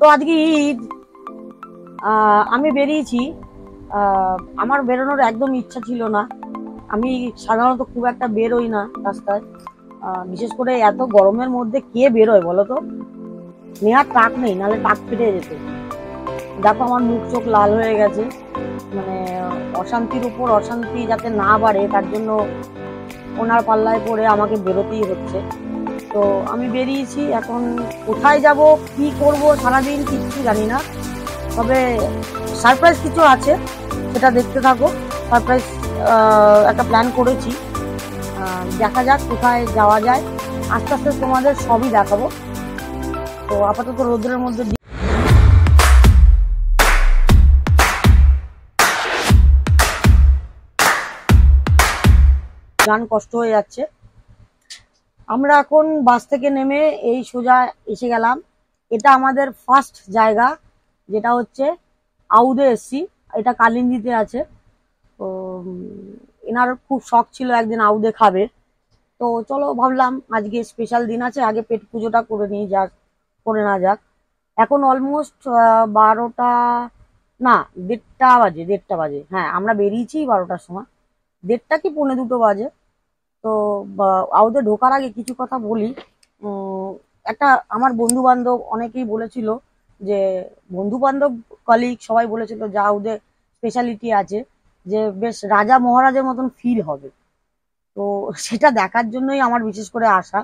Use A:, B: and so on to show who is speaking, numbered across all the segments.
A: তো আজকে ঈদ, আমি বেরিয়েছি। আমার বেরোনোর একদম ইচ্ছা ছিল না। আমি সাধারণত খুব একটা বেরোই না রাস্তায়, বিশেষ করে এত গরমের মধ্যে কে বেরোয় বলো তো? নেহার টাক নেই, নাহলে টাক ফেটে যেত। দেখো আমার মুখ চোখ লাল হয়ে গেছে, মানে অশান্তির উপর অশান্তি যাতে না বাড়ে তার জন্য ওনার পাল্লায় পড়ে আমাকে বেরোতেই হচ্ছে। তো আমি বেরিয়েছি, এখন কোথায় যাব কি করব সারাদিন কিচ্ছু জানি না। তবে সারপ্রাইজ কিছু আছে, সেটা দেখতে থাকো। সারপ্রাইজ একটা প্ল্যান করেছি, দেখা যাক কোথায় যাওয়া যায়। আস্তে আস্তে তোমাদের সবই দেখাবো। তো আপাতত রোদ্রের মধ্যে গান কষ্ট হয়ে যাচ্ছে। আমরা এখন বাস থেকে নেমে এই সোজা এসে গেলাম। এটা আমাদের ফার্স্ট জায়গা, যেটা হচ্ছে আউদে এসছি। এটা কালিন্দিতে আছে। তো এনার খুব শখ ছিল একদিন আউদে খাবে। তো চলো ভাবলাম আজকে স্পেশাল দিন আছে, আগে পেট পুজোটা করে নিই, যাক করে না যাক। এখন অলমোস্ট 12টা, না 1:30 বাজে। হ্যাঁ, আমরা বেরিয়েছি 12টার সময়, 1:30 কি 1:45 বাজে। তো আউদে ঢোকার আগে কিছু কথা বলি। একটা আমার বন্ধু বান্ধব অনেকেই বলেছিল যে, বন্ধু বান্ধব কলিগ সবাই বলেছিল যে আউদে স্পেশালিটি আছে, যে বেশ রাজা মহারাজের মতন ফিল হবে। তো সেটা দেখার জন্যই আমার বিশেষ করে আসা।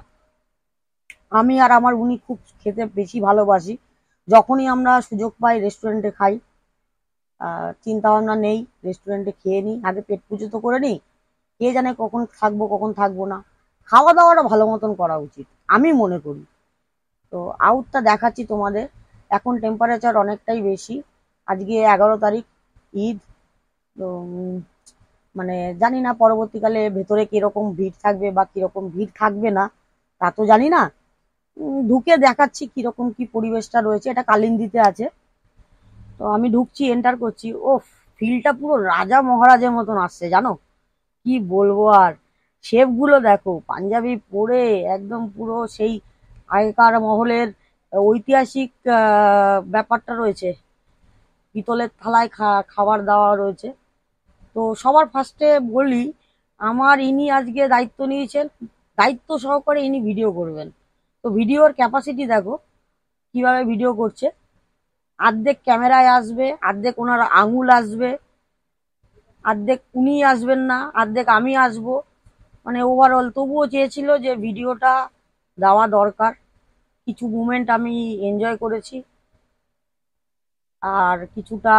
A: আমি আর আমার উনি খুব খেতে বেশি ভালোবাসি। যখনই আমরা সুযোগ পাই রেস্টুরেন্টে খাই। চিন্তা ভাবনা নেই, রেস্টুরেন্টে খেয়ে নিই, আগে পেট পুজো তো করে নিই। কে জানে কখন থাকবো কখন থাকবো না। খাওয়া দাওয়াটা ভালো মতন করা উচিত আমি মনে করি। তো আউটটা দেখাচ্ছি তোমাদের। এখন টেম্পারেচার অনেকটাই বেশি। আজকে 11 তারিখ, ঈদ। তো মানে জানি না পরবর্তীকালে ভেতরে কিরকম ভিড় থাকবে বা কিরকম ভিড় থাকবে না, তা তো জানি না। ঢুকে দেখাচ্ছি কিরকম কি পরিবেশটা রয়েছে। এটা কালিন্দিতে আছে। তো আমি ঢুকছি, এন্টার করছি। ও, ফিলটা পুরো রাজা মহারাজের মতন আসছে, জানো কি বলবো আর। শেফ গুলো দেখো পাঞ্জাবি পরে একদম পুরো সেই আগেকার মহলের ঐতিহাসিক ব্যাপারটা রয়েছে। পিতলের থালায় খাবার দেওয়া রয়েছে। তো সবার ফার্স্টে বলি, আমার ইনি আজকে দায়িত্ব নিয়েছেন, দায়িত্ব সহকারে ইনি ভিডিও করবেন। তো ভিডিওর ক্যাপাসিটি দেখো কিভাবে ভিডিও করছে। অর্ধেক ক্যামেরায় আসবে, অর্ধেক ওনার আঙুল আসবে, অর্ধেক উনি আসবেন না, অর্ধেক আমি আসবো। মানে ওভারঅল তবুও চেয়েছিল যে ভিডিওটা দেওয়া দরকার। কিছু মুমেন্ট আমি এনজয় করেছি, আর কিছুটা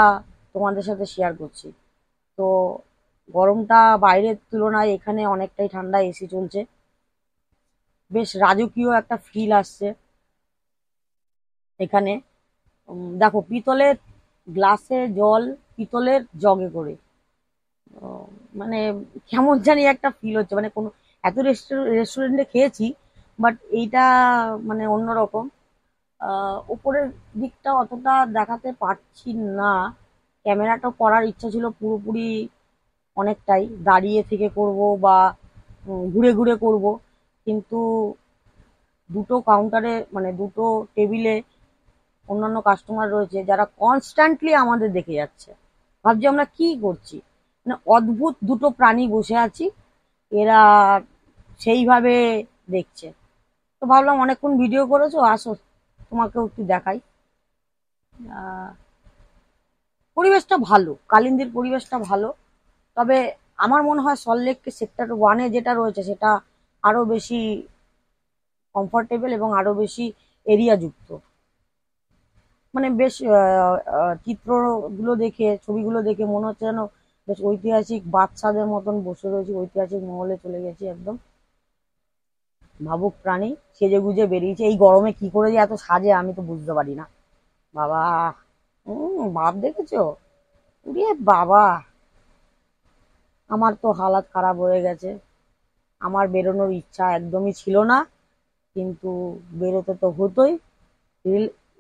A: তোমাদের সাথে শেয়ার করছি। তো গরমটা বাইরের তুলনায় এখানে অনেকটাই ঠান্ডা, এসি চলছে, বেশ রাজকীয় একটা ফিল আসছে এখানে। দেখো পিতলের গ্লাসে জল, পিতলের জগে করে। মানে কেমন জানি একটা ফিল হচ্ছে, মানে কোনো এত রেস্টুরেন্টে খেয়েছি, বাট এইটা মানে অন্যরকম। উপরের দিকটা অতটা দেখাতে পারছি না। ক্যামেরাটা করার ইচ্ছা ছিল পুরোপুরি, অনেকটাই দাঁড়িয়ে থেকে করব বা ঘুরে ঘুরে করব। কিন্তু দুটো কাউন্টারে, মানে দুটো টেবিলে অন্যান্য কাস্টমার রয়েছে যারা কনস্ট্যান্টলি আমাদের দেখে যাচ্ছে। ভাবছি আমরা কি করছি, মানে অদ্ভুত দুটো প্রাণী বসে আছি, এরা সেইভাবে দেখছে। তো ভাবলাম অনেকক্ষণ ভিডিও করেছো, আসো তোমাকেও একটু দেখাই। পরিবেশটা ভালো, কালিন্দির পরিবেশটা ভালো। তবে আমার মনে হয় সল্টলেক সেক্টর 1-এ যেটা রয়েছে সেটা আরো বেশি কমফোর্টেবল এবং আরো বেশি এরিয়া যুক্ত। মানে বেশ চিত্রগুলো দেখে, ছবিগুলো দেখে মনে হচ্ছে যেন বেশ ঐতিহাসিক বাচ্চাদের মতন বসে রয়েছি, ঐতিহাসিক মহলে চলে গেছি একদম। ভাবুক প্রাণী সেজে গুজে বেরিয়েছে। এই গরমে কি করে যে এত সাজে আমি তো বুঝতে পারি না বাবা। ভাব দেখেছো? উরে বাবা, আমার তো হালাত খারাপ হয়ে গেছে। আমার বেরোনোর ইচ্ছা একদমই ছিল না, কিন্তু বেরোতে তো হতোই।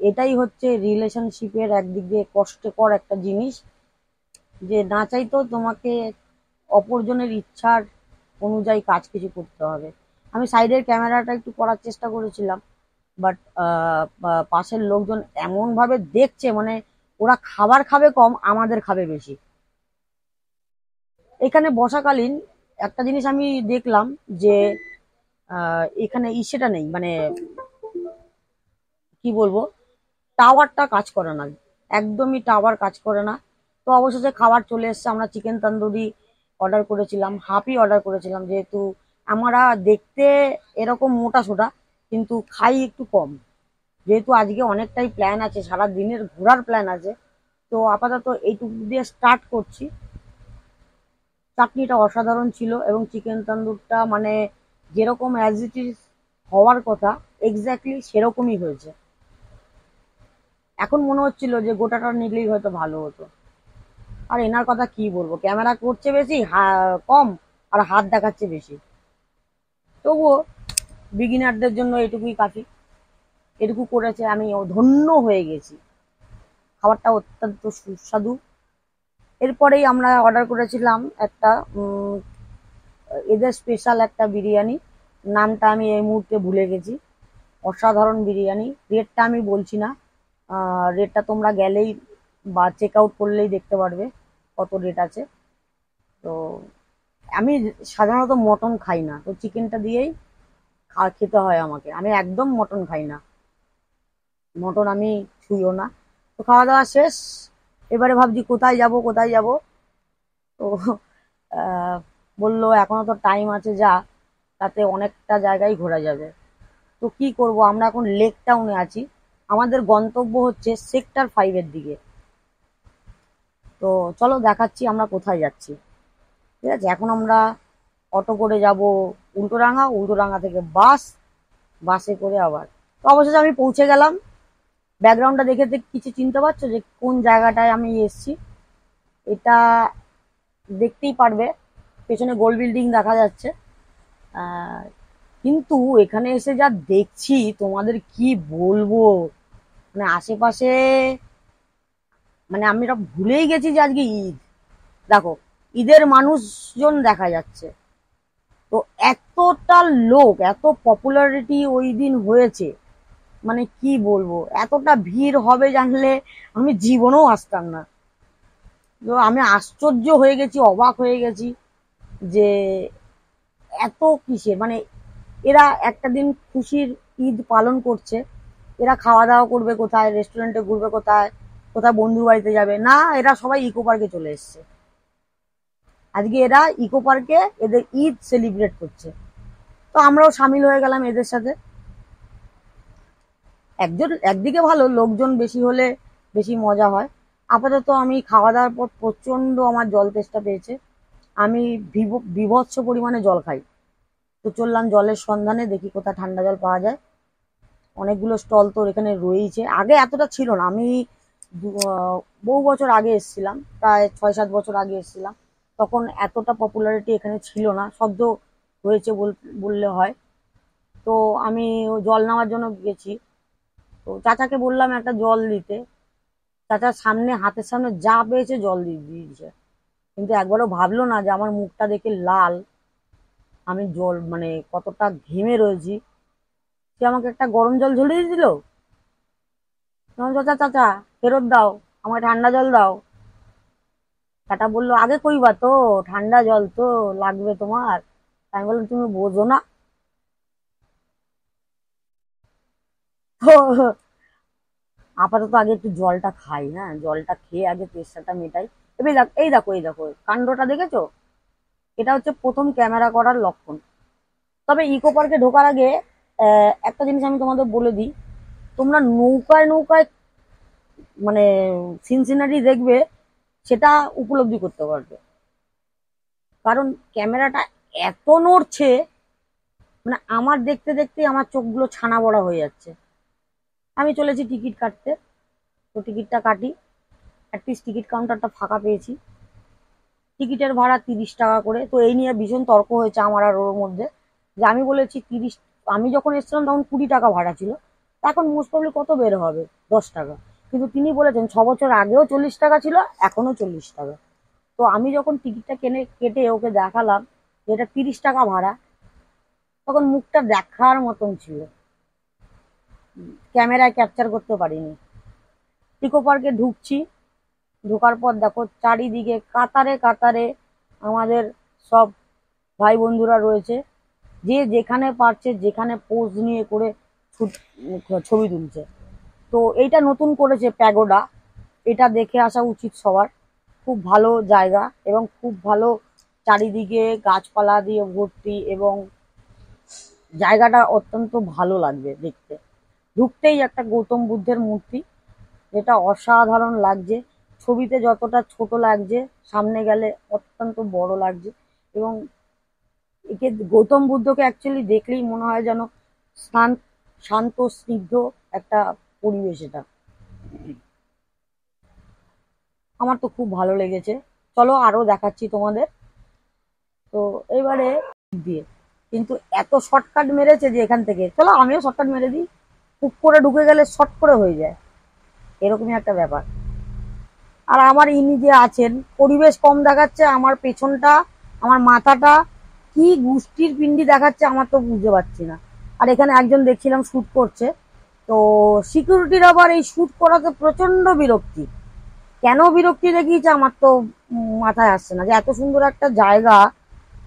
A: এটাই হচ্ছে রিলেশনশিপের একদিক দিয়ে কষ্টকর একটা জিনিস, যে না চাইতেও তোমাকে অপরজনের ইচ্ছার অনুযায়ী কাজ কিছু করতে হবে। আমি সাইডের ক্যামেরাটা একটু করার চেষ্টা করেছিলাম, বাট পাশের লোকজন এমন ভাবে দেখছে, মানে ওরা খাবার খাবে কম, আমাদের খাবে বেশি। এখানে বসাকালীন একটা জিনিস আমি দেখলাম যে এখানে ইসেটা নেই, মানে কি বলবো, টাওয়ারটা কাজ করে না, একদমই টাওয়ার কাজ করে না। তো অবশেষে খাবার চলে এসেছে। আমরা চিকেন তন্দুরি অর্ডার করেছিলাম, হাফই অর্ডার করেছিলাম, যেহেতু আমরা দেখতে এরকম মোটা সোটা, কিন্তু খাই একটু কম। যেহেতু আজকে অনেকটাই প্ল্যান আছে, সারা দিনের ঘোরার প্ল্যান আছে, তো আপাতত এইটুকু দিয়ে স্টার্ট করছি। চাটনিটা অসাধারণ ছিল এবং চিকেন তন্দুরটা মানে যেরকম অ্যাজ ইট ইজ হওয়ার কথা, এক্স্যাক্টলি সেরকমই হয়েছে। এখন মনে হচ্ছিল যে গোটাটা নিলেই হয়তো ভালো হতো। আর এনার কথা কি বলবো, ক্যামেরা করছে বেশি, কম, আর হাত দেখাচ্ছে বেশি। তবুও বিগিনারদের জন্য এটুকুই কাফি। এটুকু করেছে, আমি ধন্য হয়ে গেছি। খাবারটা অত্যন্ত সুস্বাদু। এরপরেই আমরা অর্ডার করেছিলাম একটা এদের স্পেশাল একটা বিরিয়ানি, নামটা আমি এই মুহূর্তে ভুলে গেছি। অসাধারণ বিরিয়ানি। রেটটা আমি বলছি না, রেটটা তোমরা গেলেই বা চেক আউট করলেই দেখতে পারবে কত রেট আছে। তো আমি সাধারণত মটন খাই না, তো চিকেনটা দিয়েই খেতে হয় আমাকে। আমি একদম মটন খাই না, মটন আমি ছুঁইও না। তো খাওয়া দাওয়া শেষ, এবারে ভাবছি কোথায় যাব কোথায় যাব। তো আহ, বললো এখনো তো টাইম আছে, যা, তাতে অনেকটা জায়গায় ঘোরা যাবে। তো কি করব, আমরা এখন লেক টাউনে আছি, আমাদের গন্তব্য হচ্ছে সেক্টর 5-এর দিকে। তো চলো দেখাচ্ছি আমরা কোথায় যাচ্ছি। ঠিক আছে, এখন আমরা অটো করে যাব উল্টোডাঙা, উল্টোডাঙা থেকে বাস, বাসে করে আবার। তো অবশেষে আমি পৌঁছে গেলাম। ব্যাকগ্রাউন্ডটা দেখে কিছু চিনতে পারছো যে কোন জায়গাটায় আমি এসেছি? এটা দেখতেই পারবে, পেছনে গোল বিল্ডিং দেখা যাচ্ছে। আহ, কিন্তু এখানে এসে যা দেখছি তোমাদের কি বলবো, মানে আশেপাশে, মানে আমরা ভুলেই গেছি যে আজকে ঈদ। দেখো, ঈদের মানুষজন দেখা যাচ্ছে। তো এতটা লোক, এত পপুলারিটি ওই দিন হয়েছে, মানে কি বলবো, এতটা ভিড় হবে জানলে আমি জীবনেও আসতাম না। তো আমি আশ্চর্য হয়ে গেছি, অবাক হয়ে গেছি যে এত কিসের, মানে এরা একটা দিন খুশির ঈদ পালন করছে, এরা খাওয়া দাওয়া করবে কোথায়, রেস্টুরেন্টে ঘুরবে কোথায়, কোথায় বন্ধুর বাড়িতে যাবে না, এরা সবাই ইকো পার্কে চলে এসছে। আজকে এরা ইকো পার্কে এদের ঈদ সেলিব্রেট করছে। তো আমরাও সামিল হয়ে গেলাম এদের সাথে। একদিকে ভালো, লোকজন বেশি হলে বেশি মজা হয়। আপাতত আমি খাওয়া দাওয়ার পর প্রচন্ড আমার জল তেষ্টা পেয়েছে, আমি বিভৎস পরিমাণে জল খাই। তো চললাম জলের সন্ধানে, দেখি কোথায় ঠান্ডা জল পাওয়া যায়। অনেকগুলো স্টল তো এখানে রয়েছে, আগে এতটা ছিল না। আমি বহু বছর আগে এসেছিলাম, প্রায় 6-7 বছর আগে এসেছিলাম, তখন এতটা পপুলারিটি এখানে ছিল না, সদ্য হয়েছে বললে হয়। তো আমি জল নেওয়ার জন্য গেছি, তো চাচাকে বললাম একটা জল দিতে। চাচার সামনে, হাতের সামনে যা পেয়েছে জল দিয়ে দিয়েছে, কিন্তু একবারও ভাবলো না যে আমার মুখটা দেখে লাল, আমি জল মানে কতটা ঘেমে রয়েছি। সে আমাকে একটা গরম জল ঝরিয়ে দিল। চাচা চাচা ফেরত দাও, আমাকে ঠান্ডা জল দাও। চাটা বললো আগে কইবা তো, ঠান্ডা জল তো লাগবে তোমার। আমি বললাম তুমি বোঝো না। তো আপাতত আগে একটু জলটা খাই, হ্যাঁ, জলটা খেয়ে আগে তেষ্টাটা মেটাই। এবার এই দেখো কাণ্ডটা দেখেছো? এটা হচ্ছে প্রথম ক্যামেরা করার লক্ষণ। তবে ইকো পার্কে ঢোকার আগে একটা জিনিস আমি তোমাদের বলে দিই, তোমরা নৌকায় নৌকায় মানে সিনসিনারি দেখবে, সেটা উপলব্ধি করতে পারবে। কারণ ক্যামেরাটা এত নড়ছে, মানে আমার দেখতে দেখতে আমার চোখগুলো ছানা বড়া হয়ে যাচ্ছে। আমি চলেছি টিকিট কাটতে, তো টিকিটটা কাটি। অ্যাটলিস্ট টিকিট কাউন্টারটা ফাঁকা পেয়েছি। টিকিটের ভাড়া 30 টাকা করে। তো এই নিয়ে ভীষণ তর্ক হয়েছে আমার আর ওর মধ্যে, যে আমি বলেছি 30, আমি যখন এসেছিলাম তখন 20 টাকা ভাড়া ছিল, এখন মোস্ট প্রবলি কত বের হবে, 10 টাকা। কিন্তু তিনি বলেছেন 6 বছর আগেও 40 টাকা ছিল, এখনো 40 টাকা। তো আমি যখন টিকিটটা কেটে ওকে দেখালাম যে এটা 30 টাকা ভাড়া, তখন মুখটা দেখার মতন ছিল। ক্যামেরায় ক্যাপচার করতে পারিনি। ইকো পার্কে ঢুকছি, ঢোকার পর দেখো চারিদিকে কাতারে কাতারে আমাদের সব ভাই বন্ধুরা রয়েছে, যে যেখানে পারছে যেখানে পোজ নিয়ে করে ছবি তুলছে। তো এইটা নতুন করেছে প্যাগোডা, এটা দেখে আসা উচিত সবার। খুব ভালো জায়গা এবং খুব ভালো, চারিদিকে গাছপালা দিয়ে ভর্তি এবং জায়গাটা অত্যন্ত ভালো লাগবে দেখতে। ঢুকতেই একটা গৌতম বুদ্ধের মূর্তি, যেটা অসাধারণ লাগছে। ছবিতে যতটা ছোট লাগছে, সামনে গেলে অত্যন্ত বড় লাগছে। এবং একে গৌতম বুদ্ধকে অ্যাকচুয়ালি দেখলেই মনে হয় যেন শান্ত স্নিগ্ধ একটা পরিবেশ। এটা আমার তো খুব ভালো লেগেছে। চলো আরো দেখাচ্ছি তোমাদের। তো এবারে দিয়ে কিন্তু এত শর্টকাট মেরেছে যে এখান থেকে, চলো আমিও শর্টকাট মেরে দিই। খুব করে ঢুকে গেলে শর্ট করে হয়ে যায়, এরকমই একটা ব্যাপার। আর আমার ইনি যে আছেন, পরিবেশ কম দেখাচ্ছে, আমার পেছনটা আমার মাথাটা কি গুষ্টির পিন্ডি দেখাচ্ছে আমার তো বুঝতে পারছি না। আর এখানে একজন দেখছিলাম শুট করছে, তো সিকিউরিটির আবার এই শুট করাতে প্রচন্ড বিরক্তি। কেন বিরক্তি দেখিয়েছে আমার তো মাথায় আসছে না, যে এত সুন্দর একটা জায়গা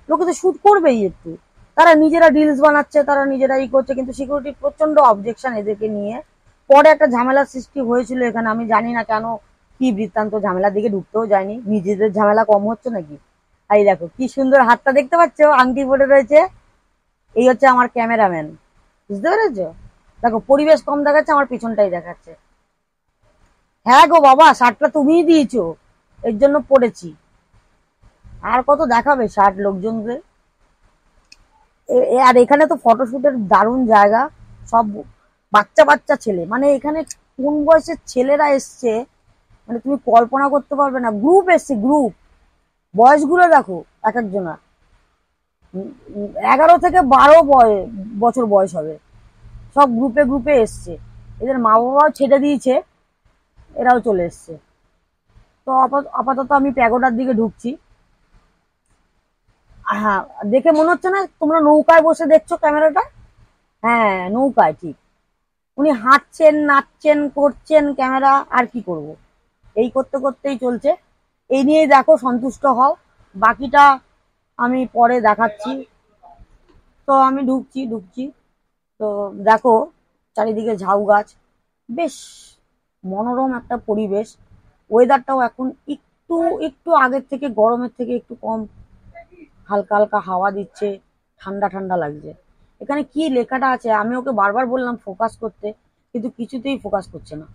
A: লোকে তো শুট করবেই একটু। তারা নিজেরা রিলস বানাচ্ছে, তারা নিজেরা ই করছে, কিন্তু সিকিউরিটি প্রচন্ড অবজেকশন এদেরকে নিয়ে। পরে একটা ঝামেলার সৃষ্টি হয়েছিল এখানে, আমি জানি না কেন, কি বৃত্তান্ত, ঝামেলার দিকে ঢুকতেও যায়নি। নিজেদের ঝামেলা কম হচ্ছে নাকি? এই দেখো কি সুন্দর হাতটা দেখতে পাচ্ছ, আংটি পরে রয়েছে। এই হচ্ছে আমার ক্যামেরাম্যান, বুঝতে পেরেছো? দেখো পরিবেশ কম দেখাচ্ছে, আমার পিছনটাই দেখাচ্ছে। হ্যাঁ গো বাবা, শার্টটা তুমিই দিয়েছো, এর জন্য পড়েছি। আর কত দেখাবে শার্ট লোকজনদের। আর এখানে তো ফটোশুটের দারুণ জায়গা। সব বাচ্চা বাচ্চা ছেলে, মানে এখানে কোন বয়সের ছেলেরা এসছে মানে তুমি কল্পনা করতে পারবে না। গ্রুপ এসছে, গ্রুপ। বয়সগুলো দেখো এক একজনা, 11 থেকে 12 বছর বয়স হবে। সব গ্রুপে গ্রুপে এসছে, এদের মা বাবাও ছেড়ে দিয়েছে, এরাও চলে এসছে। তো আপাতত আমি প্যাগোডার দিকে ঢুকছি। হ্যাঁ, দেখে মনে হচ্ছে না তোমরা নৌকায় বসে দেখছো ক্যামেরাটা? হ্যাঁ, নৌকায় ঠিক। উনি হাঁটছেন, নাচছেন, করছেন ক্যামেরা, আর কি করব, এই করতে করতেই চলছে। এই নিয়েই দেখো, সন্তুষ্ট হও, বাকিটা আমি পরে দেখাচ্ছি। তো আমি ঢুকছি ঢুকছি, তো দেখো চারিদিকে ঝাউ গাছ, বেশ মনোরম একটা পরিবেশ। ওয়েদারটাও এখন একটু একটু আগের থেকে, গরমের থেকে একটু কম, হালকা হালকা হাওয়া দিচ্ছে, ঠান্ডা ঠান্ডা লাগছে। এখানে কি লেখাটা আছে, আমি ওকে বারবার বললাম ফোকাস করতে, কিন্তু কিছুতেই ফোকাস করছে না।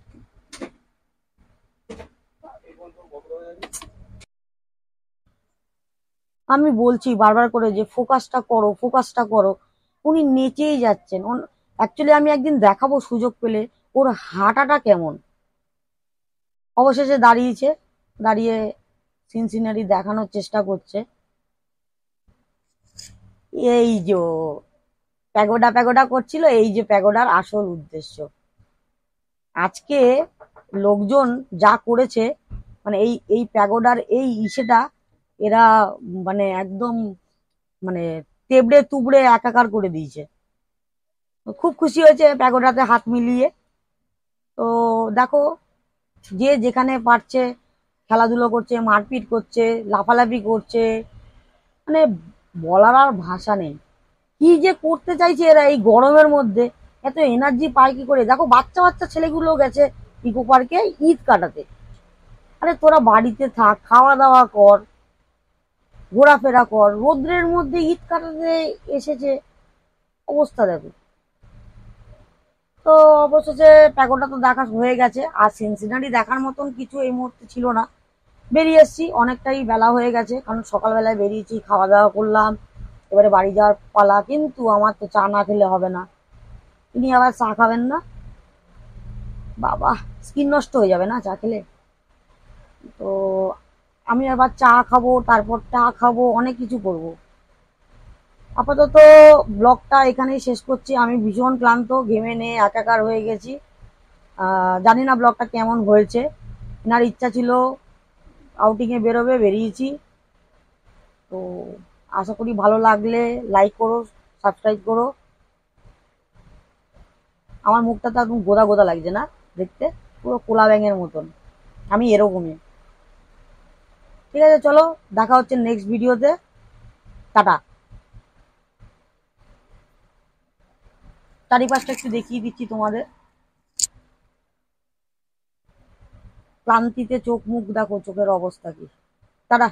A: আমি বলছি বারবার করে যে ফোকাসটা করো, ফোকাসটা করো, উনি নেচেই যাচ্ছেন। অ্যাকচুয়ালি আমি একদিন দেখাবো সুযোগ পেলে ওর হাঁটাটা কেমন। অবশেষে দাঁড়িয়েছে, দাঁড়িয়ে সিন সিনারি দেখানোর চেষ্টা করছে। এই যে প্যাগোডা প্যাগোডা করছিল, এই যে প্যাগোডার আসল উদ্দেশ্য। আজকে লোকজন যা করেছে, মানে এই এই প্যাগোডার এই ইসেটা এরা মানে একদম মানে তেবড়ে তুবড়ে একাকার করে দিয়েছে। খুব খুশি হয়েছে প্যাগোডাতে হাত মিলিয়ে। তো দেখো, যে যেখানে পারছে খেলাধুলো করছে, মারপিট করছে, লাফালাফি করছে, মানে বলার আর ভাষা নেই। কি যে করতে চাইছে এরা এই গরমের মধ্যে, এত এনার্জি পায় কি করে? দেখো বাচ্চা বাচ্চা ছেলেগুলো গেছে ইকো পার্কে ঈদ কাটাতে। আরে তোরা বাড়িতে থাক, খাওয়া দাওয়া কর, ঘোরাফেরা কর, রোদ্রের মধ্যে ঈদ কাটাতে এসেছে, অবস্থা দেখো। তো অবশেষে প্যাগোডা তো দেখা হয়ে গেছে, আর সিনসিনারি দেখার মতন কিছু এই মুহূর্তে ছিল না। বেরিয়ে এসছি, অনেকটাই বেলা হয়ে গেছে, কারণ সকালবেলায় বেরিয়েছি, খাওয়া দাওয়া করলাম, এবারে বাড়ি যাওয়ার পালা। কিন্তু আমার তো চা না খেলে হবে না। ইনি আবার চা খাবেন না, বাবা স্কিন নষ্ট হয়ে যাবে না চা খেলে। তো আমি আবার চা খাবো, তারপর চা খাবো, অনেক কিছু করব। আপাতত ব্লগটা এখানেই শেষ করছি। আমি ভীষণ ক্লান্ত, ঘেমে নিয়ে একাকার হয়ে গেছি। জানি না ব্লগটা কেমন হয়েছে। এনার ইচ্ছা ছিল আউটিং এ বেরোবে, বেরিয়েছি। তো আশা করি ভালো লাগলে লাইক করো, সাবস্ক্রাইব করো। আমার মুখটা তো একদম গোদা গোদা লাগছে না দেখতে, পুরো কোলা ব্যাঙের মতন। আমি এরকমই। ঠিক আছে, চলো দেখা হচ্ছে নেক্সট ভিডিওতে। টাটা। চারিপাশটা একটু দেখিয়ে দিচ্ছি তোমাদের। ক্লান্তিতে চোখ মুখ দেখো, চোখের অবস্থা কি। টাটা।